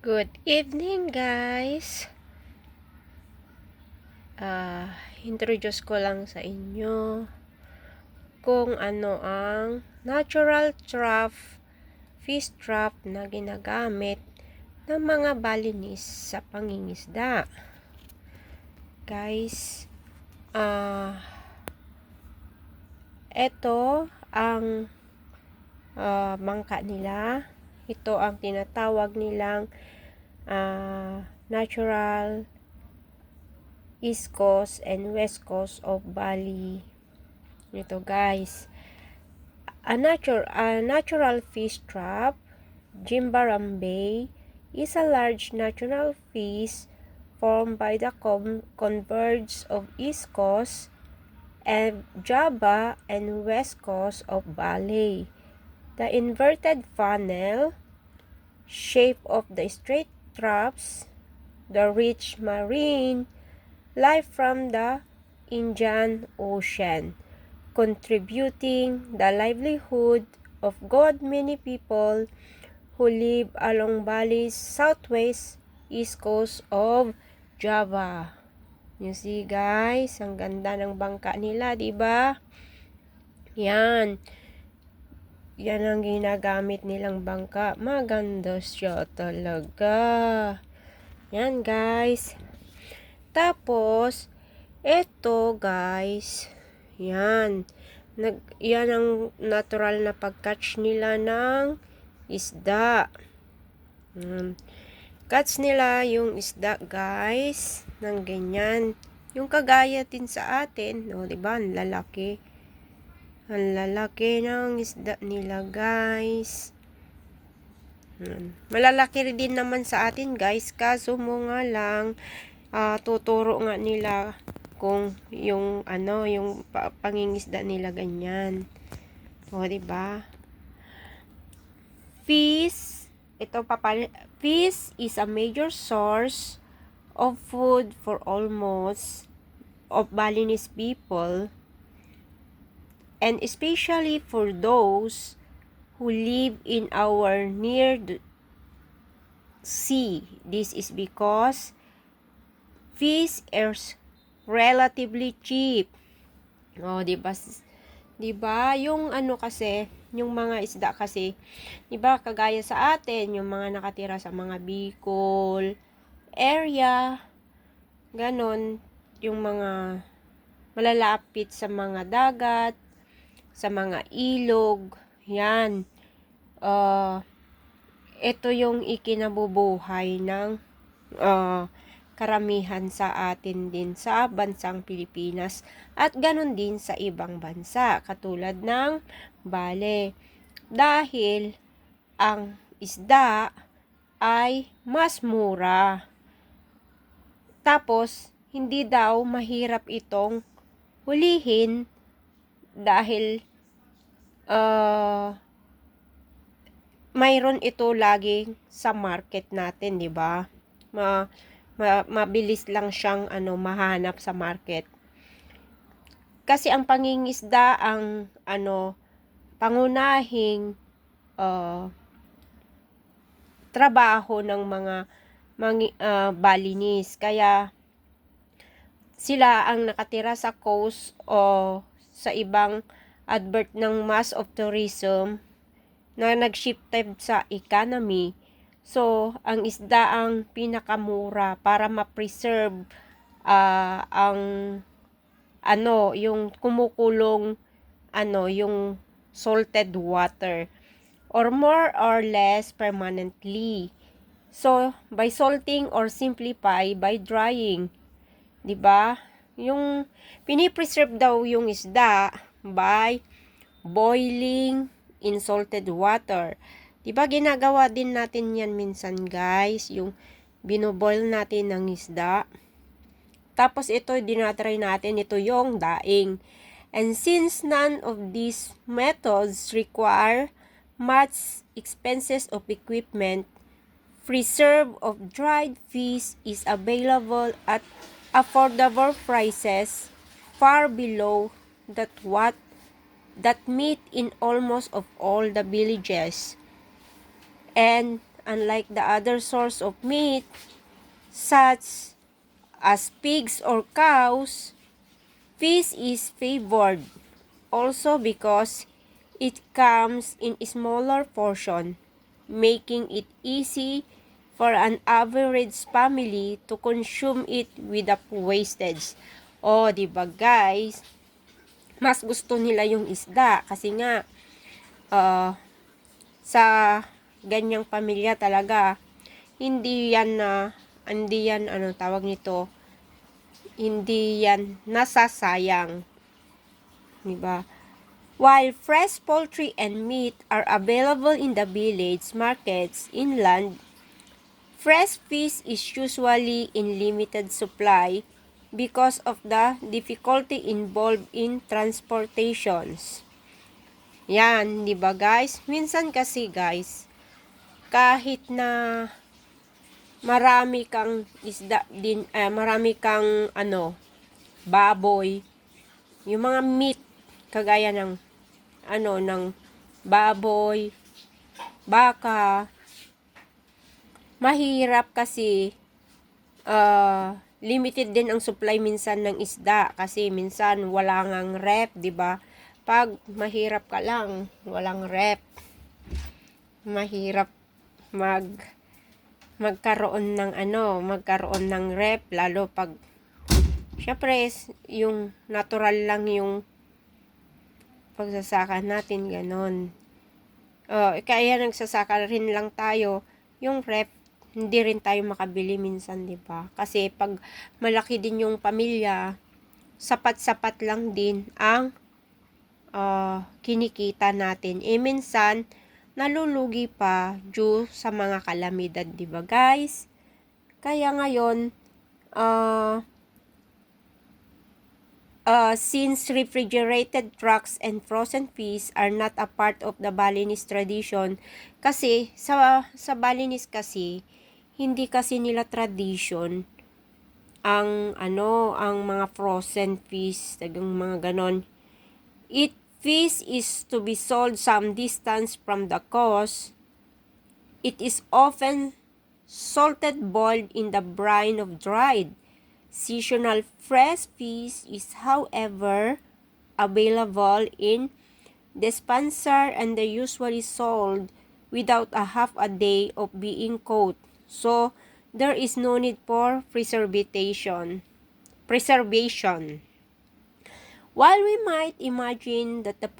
Good evening, guys. Introduce ko lang sa inyo kung ano ang natural trap, fish trap na ginagamit ng mga balinis sa pangingisda. Guys, ito ang bangka nila. Ito ang tinatawag nilang natural East Coast and West Coast of Bali. Ito guys, a natural fish trap, Jimbaram Bay, is a large natural fish formed by the converge of East Coast and Java and West Coast of Bali. The inverted funnel shape of the straight traps, the rich marine life from the Indian Ocean, contributing the livelihood of God many people who live along Bali's southwest east coast of Java. You see guys, ang ganda ng bangka nila, di ba? Yan. Yan ang ginagamit nilang bangka. Maganda siya talaga. Yan guys. Tapos, eto guys. Yan. Yan ang natural na pag-catch nila ng isda. Catch nila yung isda guys. Ng ganyan. Yung kagaya din sa atin. O, diba? Ang lalaki. Ang lalaki ng isda nila guys. Malalaki rin din naman sa atin guys. Kaso mo nga lang, tuturo nga nila kung yung yung pangingisda nila ganyan. O, diba? Fish is a major source of food for almost of Balinese people, and especially for those who live in our near the sea. This is because fish is relatively cheap. Oh, diba? Diba? Yung kasi, yung mga isda kasi, diba, kagaya sa atin, yung mga nakatira sa mga Bicol area, ganon, yung mga malalapit sa mga dagat, sa mga ilog, yan. Ito yung ikinabubuhay ng karamihan sa atin din sa bansang Pilipinas at ganun din sa ibang bansa katulad ng Bali. Dahil ang isda ay mas mura. Tapos, hindi daw mahirap itong hulihin dahil mayroon ito lagi sa market natin, di ba? Mabilis lang siyang mahanap sa market. Kasi ang pangingisda ang pangunahing trabaho ng mga Balinese. Kaya sila ang nakatira sa coast o sa ibang advert ng mass of tourism na nag-shifted sa economy. So, ang isda ang pinakamura para ma-preserve ang yung kumukulong yung salted water or more or less permanently. So, by salting or simplify by drying. 'Di ba? Yung pinipreserve daw yung isda by boiling in salted water. 'Di ba ginagawa din natin 'yan minsan, guys, yung binoboil natin ng isda. Tapos ito dinatry natin, ito yung daing. And since none of these methods require much expenses of equipment, preserve of dried fish is available at affordable prices far below that meat in almost of all the villages. And unlike the other source of meat, such as pigs or cows, fish is favored also because it comes in a smaller portion, making it easy for an average family to consume it without wastage. O, di ba guys? Mas gusto nila yung isda kasi nga sa ganyang pamilya talaga hindi yan ano tawag nito, hindi yan nasasayang, di ba? While fresh poultry and meat are available in the village markets inland, fresh fish is usually in limited supply because of the difficulty involved in transportations. Yan, di ba guys? Minsan kasi guys, kahit na marami kang isda din, marami kang baboy, yung mga meat kagaya ng ng baboy, baka, mahirap kasi limited din ang supply minsan ng isda kasi minsan wala ngang rep, 'di ba? Pag mahirap ka lang, walang rep, mahirap magkaroon ng rep, lalo pag syempre yung natural lang yung pagsasaka natin, ganon. Kaya nagsasaka rin lang tayo, yung rep hindi rin tayo makabili minsan, di ba? Kasi pag malaki din yung pamilya, sapat-sapat lang din ang kinikita natin. Minsan nalulugi pa due sa mga kalamidad, di ba guys? Kaya ngayon, since refrigerated trucks and frozen fish are not a part of the Balinese tradition, kasi sa Balinese kasi, hindi kasi nila tradition ang mga frozen fish, tagang mga ganon. Fish is to be sold some distance from the coast. It is often salted, boiled in the brine of dried. Seasonal fresh fish is, however, available in dispenser and they usually sold without a half a day of being caught. So, there is no need for preservation. While we might imagine that the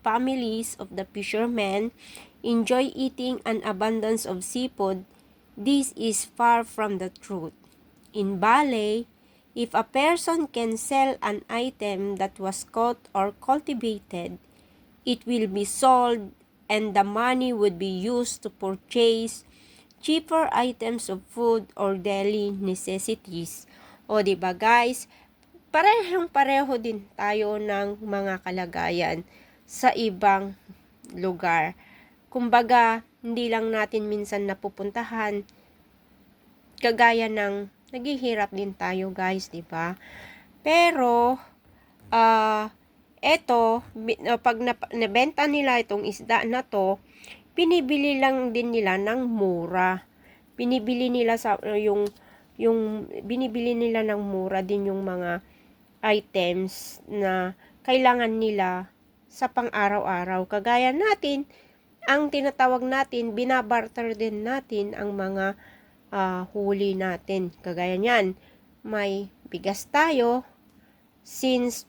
families of the fishermen enjoy eating an abundance of seafood, this is far from the truth. In Bali, if a person can sell an item that was caught or cultivated, it will be sold and the money would be used to purchase cheaper items of food or daily necessities. O diba guys, pareho din tayo ng mga kalagayan sa ibang lugar. Kumbaga, hindi lang natin minsan napupuntahan, kagaya ng naghihirap din tayo guys, di ba? Pero eto, pag nabenta nila itong isda na to, pinibili lang din nila ng mura. Binibili nila binibili nila ng mura din yung mga items na kailangan nila sa pang-araw-araw. Kagaya natin, ang tinatawag natin, binabarter din natin ang mga huli natin. Kagaya niyan, may bigas tayo, since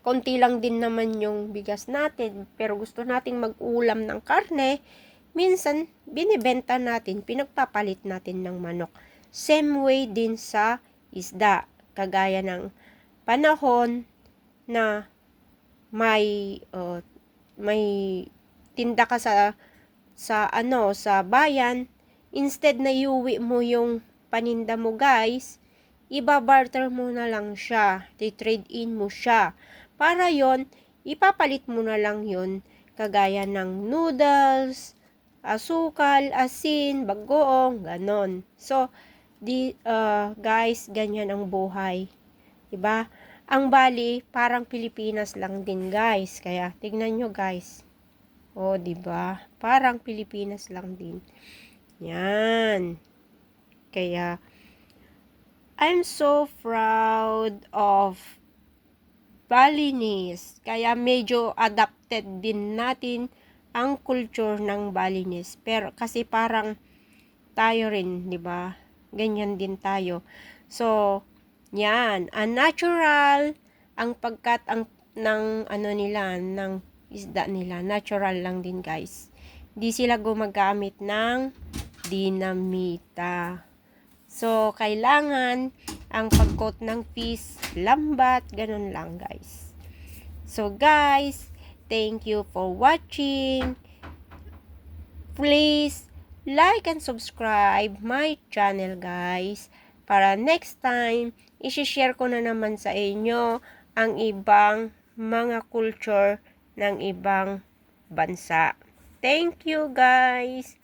konti lang din naman yung bigas natin, pero gusto nating mag-ulam ng karne, minsan binibenta natin, pinagpapalit natin ng manok. Same way din sa isda, kagaya ng panahon na may tinda ka sa bayan, instead na iuwi mo yung paninda mo guys, ibabarter mo na lang siya, trade in mo siya. Para yon, ipapalit mo na lang yon, kagaya ng noodles, asukal, asin, bagoong, ganon. So, guys, ganyan ang buhay. Diba? Ang Bali, parang Pilipinas lang din guys. Kaya, tignan nyo guys. O, diba? Parang Pilipinas lang din. Yan. Kaya, I'm so proud of Balinese. Kaya medyo adapted din natin ang culture ng Balinese. Pero kasi parang tayo rin, 'di ba? Ganyan din tayo. So, yan, natural ang pagkat ng ano nila, ng isda nila, natural lang din, guys. Di sila gumagamit ng dinamita. So, kailangan ang pag-coat ng fish, lambat, ganun lang, guys. So, guys, thank you for watching. Please like and subscribe my channel, guys. Para next time, isi-share ko na naman sa inyo ang ibang mga culture ng ibang bansa. Thank you, guys!